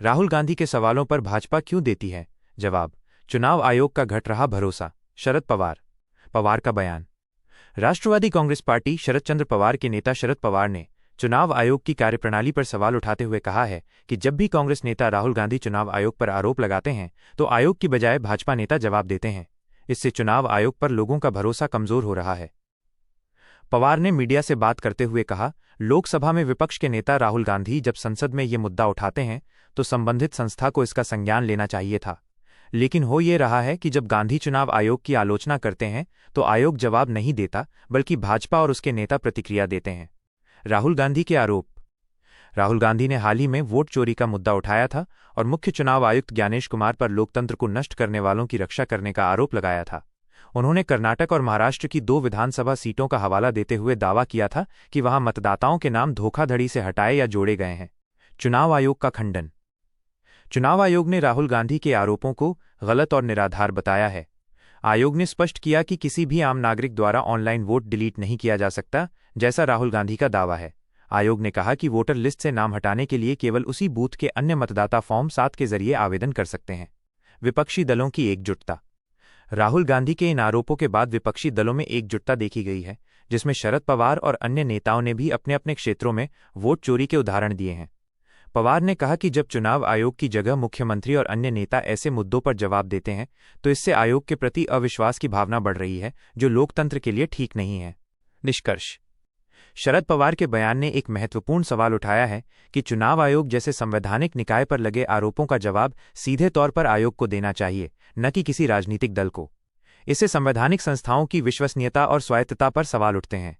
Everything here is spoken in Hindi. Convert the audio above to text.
राहुल गांधी के सवालों पर भाजपा क्यों देती है जवाब। चुनाव आयोग का घट रहा भरोसा, शरद पवार का बयान। राष्ट्रवादी कांग्रेस पार्टी शरद चंद्र पवार के नेता शरद पवार ने चुनाव आयोग की कार्यप्रणाली पर सवाल उठाते हुए कहा है कि जब भी कांग्रेस नेता राहुल गांधी चुनाव आयोग पर आरोप लगाते हैं तो आयोग की बजाय भाजपा नेता जवाब देते हैं। इससे चुनाव आयोग पर लोगों का भरोसा कमजोर हो रहा है। पवार ने मीडिया से बात करते हुए कहा, लोकसभा में विपक्ष के नेता राहुल गांधी जब संसद में ये मुद्दा उठाते हैं तो संबंधित संस्था को इसका संज्ञान लेना चाहिए था, लेकिन हो ये रहा है कि जब गांधी चुनाव आयोग की आलोचना करते हैं तो आयोग जवाब नहीं देता बल्कि भाजपा और उसके नेता प्रतिक्रिया देते हैं। राहुल गांधी के आरोप। राहुल गांधी ने हाल ही में वोट चोरी का मुद्दा उठाया था और मुख्य चुनाव आयुक्त ज्ञानेश कुमार पर लोकतंत्र को नष्ट करने वालों की रक्षा करने का आरोप लगाया था। उन्होंने कर्नाटक और महाराष्ट्र की 2 विधानसभा सीटों का हवाला देते हुए दावा किया था कि वहां मतदाताओं के नाम धोखाधड़ी से हटाए या जोड़े गए हैं। चुनाव आयोग का खंडन। चुनाव आयोग ने राहुल गांधी के आरोपों को गलत और निराधार बताया है। आयोग ने स्पष्ट किया कि किसी भी आम नागरिक द्वारा ऑनलाइन वोट डिलीट नहीं किया जा सकता, जैसा राहुल गांधी का दावा है। आयोग ने कहा कि वोटर लिस्ट से नाम हटाने के लिए केवल उसी बूथ के अन्य मतदाता फॉर्म 7 के जरिए आवेदन कर सकते हैं। विपक्षी दलों की एकजुटता। राहुल गांधी के इन आरोपों के बाद विपक्षी दलों में एकजुटता देखी गई है, जिसमें शरद पवार और अन्य नेताओं ने भी अपने अपने क्षेत्रों में वोट चोरी के उदाहरण दिए हैं। पवार ने कहा कि जब चुनाव आयोग की जगह मुख्यमंत्री और अन्य नेता ऐसे मुद्दों पर जवाब देते हैं तो इससे आयोग के प्रति अविश्वास की भावना बढ़ रही है, जो लोकतंत्र के लिए ठीक नहीं है। निष्कर्ष। शरद पवार के बयान ने एक महत्वपूर्ण सवाल उठाया है कि चुनाव आयोग जैसे संवैधानिक निकाय पर लगे आरोपों का जवाब सीधे तौर पर आयोग को देना चाहिए, न कि किसी राजनीतिक दल को। इससे संवैधानिक संस्थाओं की विश्वसनीयता और स्वायत्तता पर सवाल उठते हैं।